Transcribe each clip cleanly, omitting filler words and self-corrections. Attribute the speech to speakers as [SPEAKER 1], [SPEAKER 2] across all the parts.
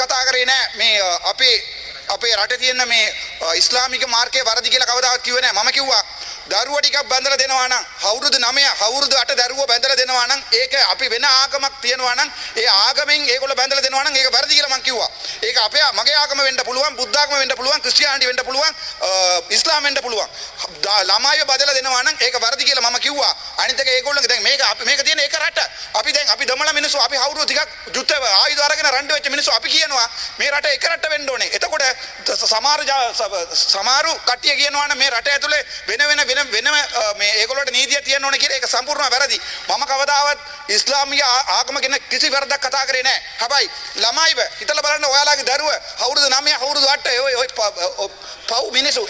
[SPEAKER 1] කතා කරේ නෑ මේ අපේ රටේ තියෙන මේ ඉස්ලාමික මාර්ගයේ වරදි කියලා කවදාවත් කිව්වේ නෑ. මම කිව්වා දරුවෝ ටිකක් බැඳලා දෙනවා නම් අවුරුදු 9 අවුරුදු 8 දරුවෝ බැඳලා දෙනවා නම් ඒක අපි වෙන ආගමක් තියනවා නම් ඒ ආගමෙන් ඒගොල්ලෝ බැඳලා දෙනවා නම් ඒක වැරදි කියලා මම කිව්වා. ඒක අපේ මගේ ආගම වෙන්න පුළුවන්, බුද්ධ ආගම වෙන්න පුළුවන්, ක්‍රිස්තියානිටි වෙන්න පුළුවන්, ඉස්ලාම් වෙන්න පුළුවන්. ළමයිව බදලා දෙනවා නම් ඒක වැරදි කියලා මම කිව්වා. අනිත් එක ඒගොල්ලෝගේ දැන් මේක තියෙන එක රට. අපි දමල මිනිස්සු අපි අවුරුදු ටිකක් යුද්ධ ආයුධ අරගෙන රණ්ඩු වෙච්ච මිනිස්සු අපි කියනවා මේ රට එක රට වෙන්න ඕනේ. එතකොට සමහරු කට්ටිය කියනවා නම් මේ රට ඇතුලේ වෙනම මේ ඒගොල්ලෝට නීතිය තියන්න ඕනේ කියලා. ඒක සම්පූර්ණව වැරදි. මම කවදාවත් ඉස්ලාමීය ආගම ගැන කිසි වැරද්දක් කතා කරේ නැහැ. හැබැයි ළමයිව හිතලා බලන්න ඔයාලගේ දරුව අවුරුදු 9 අවුරුදු 8 ඔය පව් මිනිස්සු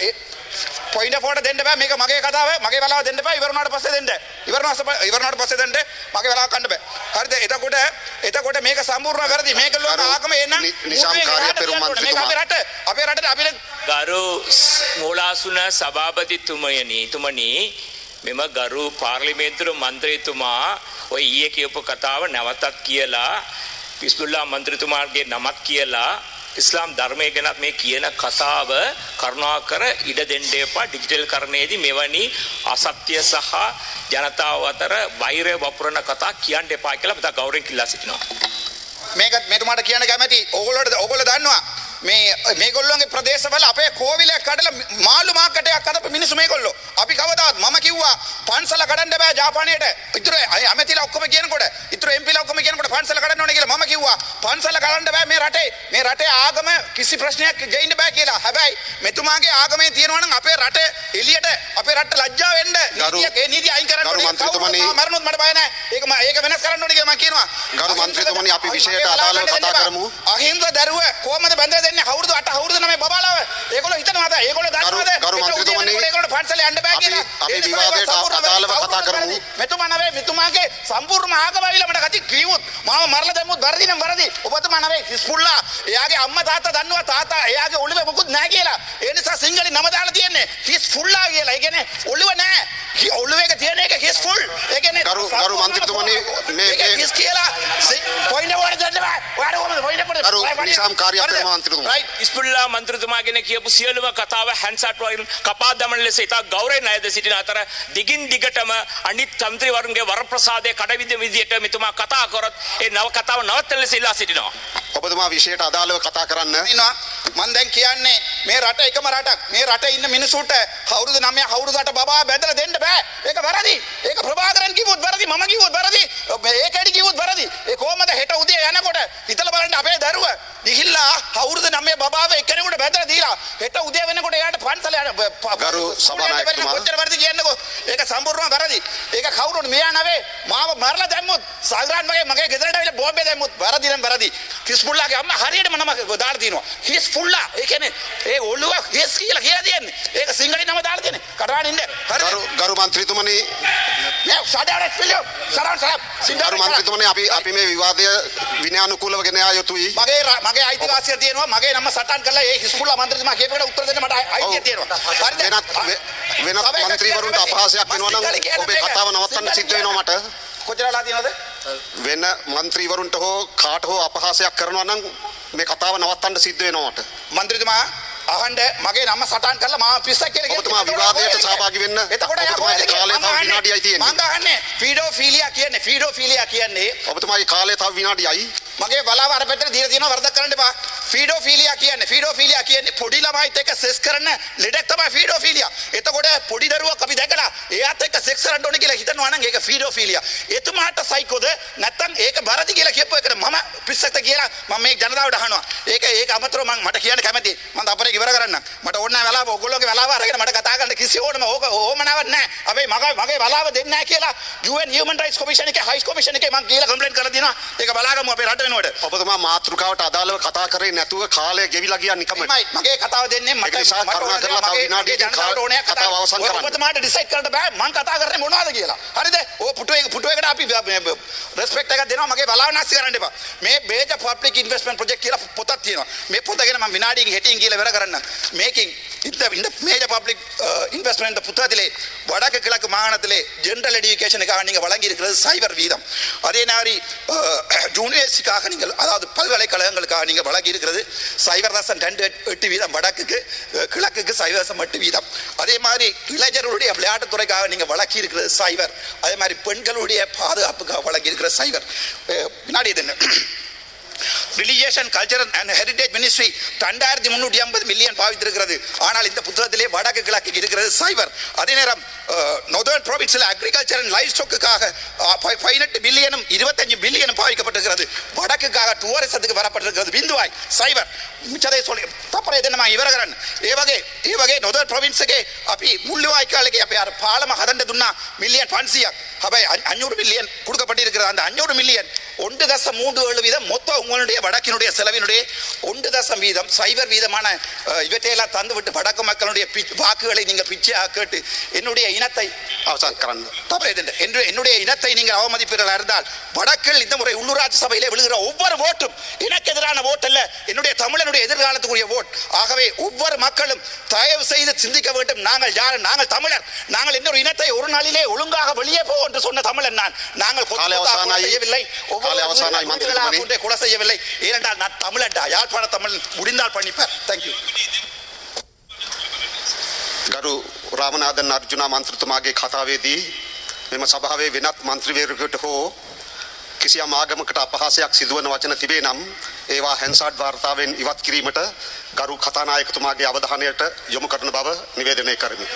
[SPEAKER 1] පොයින්ට් ෆෝට දෙන්න බෑ. මේක මගේ කතාව. මගේ වෙලාව දෙන්න බෑ. ඉවරනාට පස්සේ දෙන්න. ඉවරනාට පස්සේ දෙන්න. මගේ වෙලාව ගන්න බෑ. හරිද? එතකොට මේක සම්පූර්ණ වැරදි. මේක ලෝක ආගම එනම්
[SPEAKER 2] නිසම් කාර්ය පෙරම් මන්ත්‍රීතුමා
[SPEAKER 1] අපේ රටට අපිට
[SPEAKER 3] ගරු මූලාසන සභාපතිතුමනි මෙම ගරු පාර්ලිමේන්තු මන්ත්‍රීතුමා ඔය ඊයේ කියපු කතාව නැවතත් කියලා හිස්බුල්ලා මන්ත්‍රීතුමාගේ නමක් කියලා ඉස්ලාම් ධර්මය ගැන මේ කියන කතාව කරුණාකර ඉඩ දෙන්න එපා. ඩිජිටල් කරණයේදී මෙවැනි අසත්‍ය සහ ජනතාව අතර වෛරය වපුරන කතා කියන්න එපා කියලා මම ගෞරවයෙන් කිල්ලා සිටිනවා.
[SPEAKER 1] මේක මෙතුමාට කියන්න කැමැති. ඕගොල්ලෝ දන්නවා මේගොල්ලෝගේ ප්‍රදේශවල අපේ කෝවිලයක් කඩලා මාළු මාකටයක් අදපු මිනිස්සු මේගොල්ලෝ. අපි කවදාවත් මම කිව්වා පන්සල කඩන්න බෑ ජාපානයේට. ඉතුරු ඇමතිලා ඔක්කොම කියනකොට ඉතුරු එම්පිලා ඔක්කොම කියනකොට පන්සල කඩන්න ඕනේ කියලා මම කිව්වා. පන්සල කඩන්න බෑ මේ රටේ ආගම කිසි ප්‍රශ්නයක් ගේන්න බෑ කියලා. හැබැයි මෙතුමාගේ ආගමේ තියෙනවා නම් අපේ රට එළියට අපේ රට ලැජ්ජා වෙන්න නීතිය අයින් කරන්න ඕනේ. මරණොත් මට බය නැහැ. ඒක වෙනස් කරන්න ඕනේ කියලා මම කියනවා.
[SPEAKER 2] ගරු මන්ත්‍රීතුමනි අපි විෂයයට අදාළව කතා කරමු.
[SPEAKER 1] අහිංස දරුව කොහමද බැඳලා දෙන්නේ අවුරුදු 8 අවුරුදු 9 බබාලාව? ඒගොල්ලෝ හිතනවාද? ඒගොල්ලෝ දන්නවද?
[SPEAKER 2] ගරු මන්ත්‍රීතුමනි
[SPEAKER 1] ඒගොල්ලෝ පන්සලේ යන්න බෑ කියලා.
[SPEAKER 2] අපි විවාදයට අදාළව කතා කරමු.
[SPEAKER 1] මෙතුමාගේ සම්පූර්ණ ආගම ඇවිල්ලා මට කති කිව්වොත් මාව මරලා දැම්මොත් වැරදි නම් වැරදි. ඔබතුමා නෙවෙයි හිස්බුල්ලා. එයාගේ අම්මා තාත්තා දන්නවා තාත්තා එයාගේ ඔළුවේ මොකුත් නැහැ කියලා. ඒ නිසා සිංහලෙන් නම දාලා තියන්නේ හිස්බුල්ලා කියලා. ඒ කියන්නේ ඔළුව නැහැ. ඔළුවේක තියෙන එක හිස්බුල්. ඒ කියන්නේ
[SPEAKER 2] ගරු මන්ත්‍රීතුමනි මේ
[SPEAKER 1] හිස් කියලා පොයින්ට් එකට දෙන්න බෑ. ඔයාලා කොහමද පොයින්ට් එකට?
[SPEAKER 2] ගරු නිසම් කාර්ය පෙරම් මන්ත්‍රීතුමා
[SPEAKER 3] ඉස්බුල්ලා මන්ත්‍රීතුමා ගැන කියපු සියලුම කතාව හැන්සට් වලින් කපා දමන ලෙස ඉතා ගෞරවයෙන් අයද සිටින අතර දිගින් දිගටම අනිත් තන්ත්‍රීවරුන්ගේ වරප්‍රසාදයේ කඩවිද විදියට මෙතුමා කතා කරොත් ඒ නව කතාව නවත්තන ලෙස ඉල්ලා සිටිනවා.
[SPEAKER 2] ඔබතුමා විෂයට අදාළව කතා කරන්න.
[SPEAKER 1] මම දැන් කියන්නේ මේ රට එකම රටක්. මේ රටේ ඉන්න මිනිසුන්ට අවුරුදු 9 අවුරුදු 8 බබා බැඳලා දෙන්න බෑ. ඒක වැරදි. ඒක ප්‍රභාකරන් කිව්වොත් වැරදි. මම කිව්වොත් වැරදි. ඒකෙඩි කිව්වොත් වැරදි. ඒ කොහමද හෙට උදේ යනකොට හිතලා බලන්න අපේ දරුවා ගිහිල්ලා අවුරුදු 9 බබාව එක්කෙනෙකුට බැඳලා දීලා හෙට උදේ වෙනකොට එයාට පන්සල යන
[SPEAKER 2] ගරු සභානායකතුමා
[SPEAKER 1] කොච්චර වැරදි කියන්නකෝ. ඒක සම්පූර්ණව වැරදි. ඒක කවුරුත් මෙයා නෙවෙයි මාව මරලා දැම්මොත් සල්රාන් මගේ ගෙදරට ඇවිල්ලා බෝම්බේ දැම්මොත් වැරදි නම් වැරදි. හිස්බුල්ලාගේ අම්මා හරියටම නම දාලා තිනවා. හිස්බුල්ලා ඒ කියන්නේ ඒ ඔළුව හිස් කියලා තියන්නේ. ඒක සිංහලෙන් නම දාලා තියෙන්නේ. කටවාන ඉන්න.
[SPEAKER 2] ගරු මන්ත්‍රීතුමනි
[SPEAKER 1] නෑ සඩාරෙක් පිළියෝ.
[SPEAKER 2] ගරු මන්ත්‍රීතුමනි අපි මේ විවාදය විනයානුකූලව ගෙන යා යුතුයි.
[SPEAKER 1] මගේ අයිතිවාසිය තියෙනවා. මගේ නම සටහන් කරලා ඒ හිස්බුල්ලා මන්ත්‍රීතුමා කියපේකට උත්තර දෙන්න මට අයිතිය තියෙනවා. හරිද?
[SPEAKER 2] වෙනත් මන්ත්‍රීවරුන්ට අපහාසයක් වෙනවා නම් ඔබේ කතාව නවත්තන්න සිද්ධ වෙනවා මට.
[SPEAKER 1] කොච්චරලා තියෙනවද?
[SPEAKER 2] වෙන මන්ත්‍රීවරුන්ට හෝ කාට හෝ අපහාසයක් කරනවා නම් මේ කතාව නවත්තන්න සිද්ධ වෙනවා මට.
[SPEAKER 1] මන්ත්‍රීතුමා අහන්න මගේ නම සටහන් කරලා මාව පිස්සක් කියලා කියනවා.
[SPEAKER 2] ඔබතුමා විවාදයට සහභාගී වෙන්න. ඔබතුමාගේ කාලය තව විනාඩියයි තියෙන්නේ.
[SPEAKER 1] මම අහන්නේ ෆීඩෝෆීලියා කියන්නේ
[SPEAKER 2] ඔබතුමාගේ කාලය තව විනාඩියයි.
[SPEAKER 1] මගේ බලාව අර පැත්තට දීලා තියෙනවා වරදක් කරන්න එපා. ෆීඩෝෆීලියා කියන්නේ පොඩි ළමයිත් එක්ක සෙක්ස් කරන ලෙඩක් තමයි ෆීඩෝෆීලියා. එතකොට පොඩි දරුවක් අපි දැකලා එයාත් එක්ක සෙක්ස් කරන්න ඕනේ කියලා හිතනවා නම් ඒක ෆීඩෝෆීලියා. එතුමාට සයිකෝද නැත්නම් ඒක වැරදි කියලා කියපුව එකට මම පිස්සක්ද කියලා මම මේ ජනතාවට අහනවා. ඒක අමතරව මට කියන්න කැමතියි. මම අපරේ ඉවර කරන්න. මට ඕන නැහැ වෙලාව ඔයගොල්ලෝගේ වෙලාව අරගෙන මට කතා කරන්න කිසි ඕමනාවක් නැහැ. අපි මගේ වෙලාව දෙන්නේ නැහැ කියලා UN Human Rights Commission එකේ හයිස් කොමිෂන් එකේ මම කියලා කම්ප්ලේන්ට් කරලා දිනවා. ඒක බලාගමු අපේ රට වෙනුවට.
[SPEAKER 2] ඔබතුමා මාතෘකාවට අදාළව කතා කරේ නැතුව කාලය ගෙවිලා ගියා නිකම්ම.
[SPEAKER 1] මගේ කතාව දෙන්නේ මට
[SPEAKER 2] කරුණා කරලා තව විනාඩියකින් කතාව අවසන් කරන්න.
[SPEAKER 1] ඔබතුමාට ඩිසයිඩ් කරන්න බෑ මම කතා කරන්නේ මොනවද කියලා. හරිද? ඔය පුටුවේකට අපි රෙස්පෙක්ට් එකක් දෙනවා. මගේ බලාව නැස්ති කරන්න එපා. මේ බේජ පබ්ලික් ඉන්වෙස්ට්මන්ට් ප්‍රොජෙක්ට් කියලා පොතක් තියෙනවා. මේ පොත ගැන මම විනාඩියකින් හෙටින් කියලා ඉවර කරන්න. මේකින් இந்த மேஜர் பப்ளிக் இன்வெஸ்ட்மெண்ட் புத்தகத்திலே வடக்கு கிழக்கு மாகாணத்திலே ஜெனரல் எடுகேஷனுக்காக நீங்கள் வழங்கி இருக்கிறது சைபர் வீதம். அதே மாதிரி யூனிவர்சிட்டிக்காக நீங்கள் அதாவது பல்கலைக்கழகங்களுக்காக நீங்கள் வழங்கி இருக்கிறது 0.28 வீதம் வடக்குக்கு, கிழக்குக்கு 0.8 வீதம். அதே மாதிரி இளைஞர்களுடைய விளையாட்டுத்துறைக்காக நீங்கள் வழங்கி இருக்கிறது சைபர். அதே மாதிரி பெண்களுடைய பாதுகாப்புக்காக வழங்கி இருக்கிற சைபர். பின்னாடி இது என்ன religion culture and heritage ministry 2350 million பாவித்திருக்கிறது. ஆனால் இந்த புத்தகத்திலே வடக்கு கிழக்கு இருக்கிறது சைபர். அதே நேரம் நொதர்ன் ப்ரோவின்ஸில் அக்ரிகல்ச்சர் அண்ட் லைஃப் ஸ்டாக்குக்காக 18 பில்லியனும் 25 பில்லியனும் பாவிக்கப்பட்டிருக்கிறது. வடக்குக்காக டூரிசத்துக்கு வரப்பட்டிருக்கிறது பிந்துவாய் சைபர். மிச்சதை சொல்லி தப்பறை என்னமா இவரகரன் ඒවගේ නොදර් ප්‍රවින්සගේ අපි මුල්ලිවාய்க்காலுக்கு අපි අර පාලම හදන්න දුන්නා මිලියන් 500ක්. හැබැයි 500 மில்லியன் கொடுக்கப்பட்டிருக்கிறது. அந்த 500 மில்லியன் 1.37 வீதம் மொத்த உங்களுடைய வடக்கினுடைய செலவினுடைய 1 வீதம் சைபர் வீதமான இவற்றையெல்லாம் தந்துவிட்டு வடக்கு மக்களுடைய வாக்குகளை நீங்கள் பிச்சையாக கேட்டு என்னுடைய இனத்தை என்னுடைய இனத்தை நீங்கள் அவமதிப்பீர்களா இருந்தால் வடக்கில் இந்த முறை உள்ளூராட்சி சபையிலே விழுகிற ஒவ்வொரு ஓட்டும் எனக்கு எதிரான ஓட் அல்ல, என்னுடைய தமிழனுடைய எதிர்காலத்துக்குரிய ஓட். ஆகவே ஒவ்வொரு மக்களும் தயவு செய்து சிந்திக்க வேண்டும். நாங்கள் யார்? நாங்கள் தமிழர். நாங்கள் இன்னொரு இனத்தை ஒரு நாளிலே ஒழுங்காக வெளியே போ என்று சொன்ன தமிழன் நான். நாங்கள் செய்யவில்லை, கொலை செய்யவில்லை. ஏனென்றால் நான் தமிழன்டா, யாழ்ப்பாண தமிழ் முடிந்தால் பண்ணிப்பார். தேங்க்யூ.
[SPEAKER 2] ගරු රාමනාදන් අර්ජුනා මන්ත්‍රතුමාගේ කතාවේදී මෙම සභාවේ වෙනත් මන්ත්‍රීවරයෙකුට හෝ කිසියම් ආගමකට අපහාසයක් සිදුවන වචන තිබේ නම් ඒවා හැන්සාඩ් වාර්තාවෙන් ඉවත් කිරීමට ගරු කතානායකතුමාගේ අවධානයට යොමු කරන බව නිවේදනය කරමි.